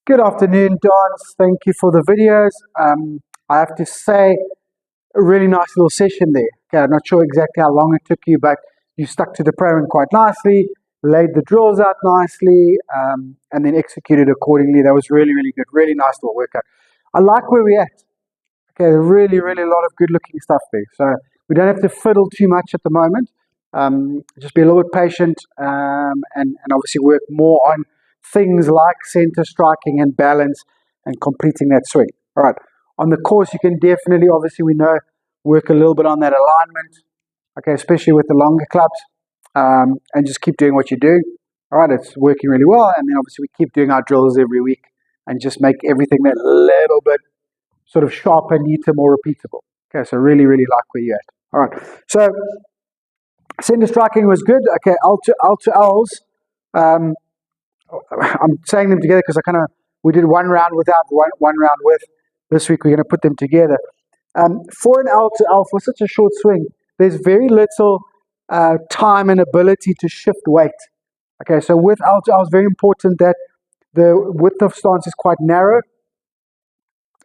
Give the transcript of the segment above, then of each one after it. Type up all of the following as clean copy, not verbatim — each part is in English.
Good afternoon, Don. Thank you for the videos. I have to say, a really nice little session there. Okay, I'm not sure exactly how long it took you, but you stuck to the program quite nicely, laid the drills out nicely, and then executed accordingly. That was really, really good. Really nice little workout. I like where we're at. Okay, really, really a lot of good looking stuff there. So we don't have to fiddle too much at the moment. Just be a little bit patient and obviously work more on things like center striking and balance and completing that swing. All right. On the course, you can definitely, obviously, we know, work a little bit on that alignment, okay, especially with the longer clubs, and just keep doing what you're doing. All right, it's working really well. And then obviously, we keep doing our drills every week and just make everything that little bit sort of sharper, neater, more repeatable. Okay, so really, really like where you're at. All right, so center striking was good. Okay, L to L's. I'm saying them together because we did one round without, one round with. This week we're going to put them together. For an L to L, for such a short swing, there's very little time and ability to shift weight. Okay, so with L to L, it's very important that the width of stance is quite narrow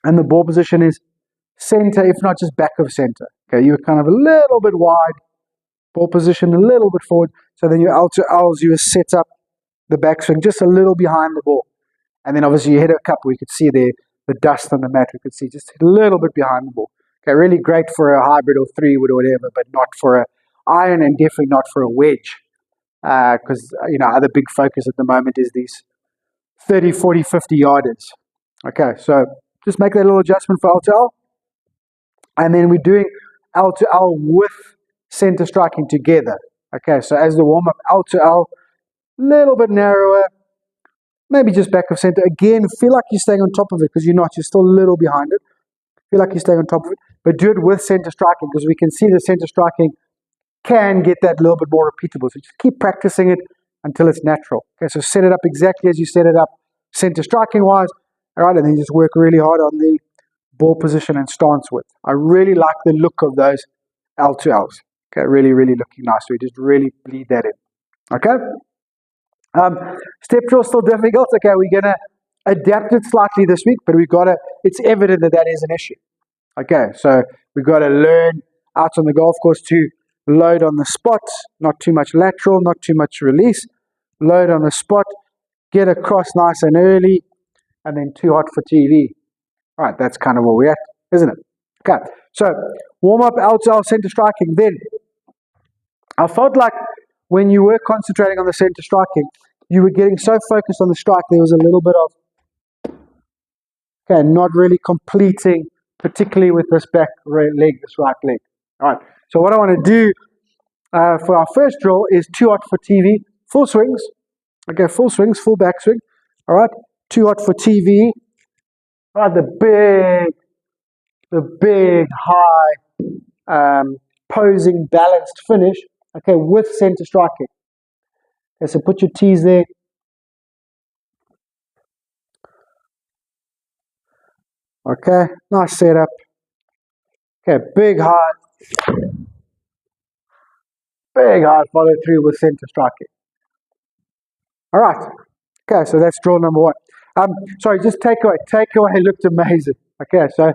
and the ball position is center, if not just back of center. Okay, you're kind of a little bit wide, ball position a little bit forward, so then your L to L's, you set up the backswing just a little behind the ball. And then obviously you hit a couple, you could see there the dust on the mat, we could see just a little bit behind the ball. Okay, really great for a hybrid or 3-wood or whatever, but not for an iron and definitely not for a wedge. Because, other big focus at the moment is these 30, 40, 50 yarders. Okay, so just make that little adjustment for L to L. And then we're doing L to L with center striking together. Okay, so as the warm-up, L to L, little bit narrower, maybe just back of center. Again, feel like you're staying on top of it because you're not. You're still a little behind it. Feel like you're staying on top of it. But do it with center striking because we can see the center striking can get that little bit more repeatable. So just keep practicing it until it's natural. Okay, so set it up exactly as you set it up center striking wise. All right, and then just work really hard on the ball position and stance width. I really like the look of those L to L's. Okay, really, really looking nice. We just really bleed that in. Okay? Step drill still difficult. Okay, we're going to adapt it slightly this week, but it's evident that is an issue. Okay, so we've got to learn out on the golf course to load on the spot, not too much lateral, not too much release, load on the spot, get across nice and early, and then too hot for TV. All right, that's kind of where we're at, isn't it? Okay, so warm up L to L center striking. Then I felt like when you were concentrating on the center striking, you were getting so focused on the strike, there was a little bit of, not really completing, particularly with this back leg, this right leg. All right, so what I want to do for our first drill is too hot for TV, full swings. Okay, full swings, full backswing. All right, too hot for TV. All right, the big, high, posing, balanced finish. Okay, with center striking. Okay, so put your T's there. Okay, nice setup. Okay, big high follow through with center striking. All right. Okay, so that's drill number one. Sorry, just takeaway. Takeaway looked amazing. Okay, so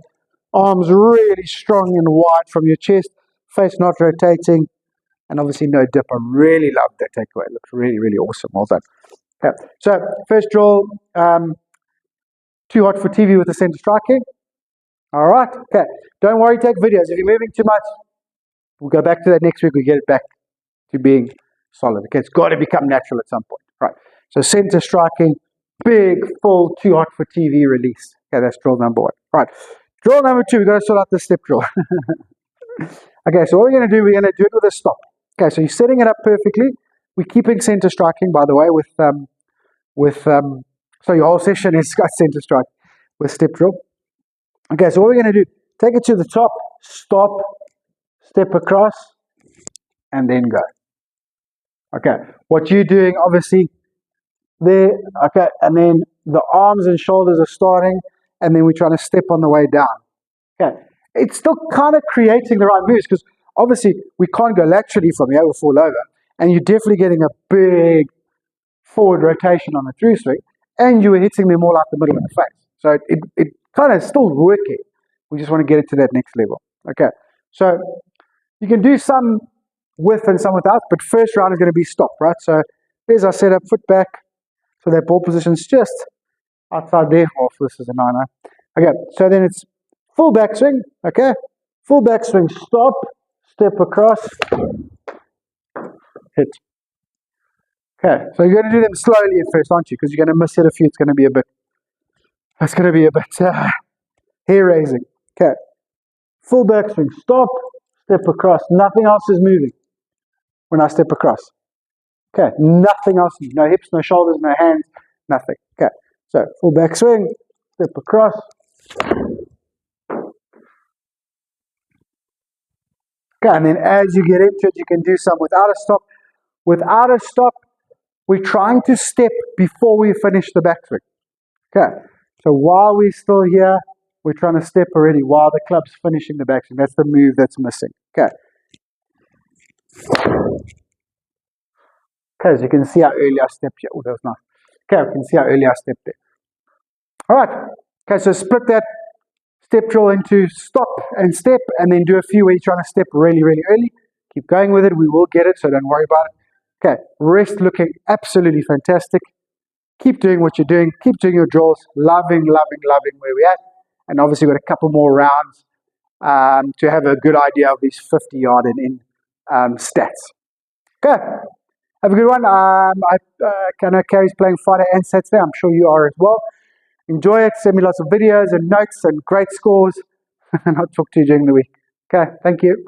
arms really strong and wide from your chest, face not rotating, and obviously no dip. I really loved that takeaway. It looks really, really awesome. Well done. Okay, so first drill, too hot for TV with the center striking. All right. Okay, don't worry, take videos. If you're moving too much, we'll go back to that next week. We get it back to being solid. Okay, it's got to become natural at some point. Right. So center striking, big, full, too hot for TV release. Okay, that's drill number one. Right. Drill number two, we've got to sort out the step drill. Okay, so what we're going to do, we're going to do it with a stop. Okay, so you're setting it up perfectly. We're keeping center striking, by the way, so your whole session is got center strike with step drill. Okay, so what we're going to do, take it to the top, stop, step across, and then go. Okay, what you're doing, obviously, there, okay, and then the arms and shoulders are starting, and then we're trying to step on the way down. Okay, it's still kind of creating the right moves, because obviously we can't go laterally from here, we'll fall over, and you're definitely getting a big forward rotation on the through swing, and you were hitting them all out the middle of the face. So it kind of still working. We just want to get it to that next level. Okay, so you can do some with and some without, but first round is going to be stop, right? So there's our setup, foot back, so that ball position's just outside there. Oh, this is a 9-0. Okay, so then it's full backswing, okay? Full backswing, stop, step across, hit. Okay, so you're going to do them slowly at first, aren't you? Because you're going to miss it a few. It's going to be a bit hair raising. Okay, full backswing, stop, step across. Nothing else is moving when I step across. Okay, nothing else. No hips, no shoulders, no hands, nothing. Okay, so full backswing, step across. Okay, and then as you get into it, you can do some without a stop. Without a stop, we're trying to step before we finish the backswing. Okay, so while we're still here, we're trying to step already while the club's finishing the backswing. That's the move that's missing. Okay. Okay, so you can see how early I stepped here. Oh, that was nice. Okay, you can see how early I stepped there. All right. Okay, so split that step drill into stop and step, and then do a few where you're trying to step really, really early. Keep going with it. We will get it, so don't worry about it. Okay, rest looking absolutely fantastic. Keep doing what you're doing. Keep doing your drills. Loving where we're at. And obviously we've got a couple more rounds to have a good idea of these 50-yard and in stats. Okay, have a good one. I know Carrie's playing Friday and Saturday. I'm sure you are as well. Enjoy it. Send me lots of videos and notes and great scores. And I'll talk to you during the week. Okay, thank you.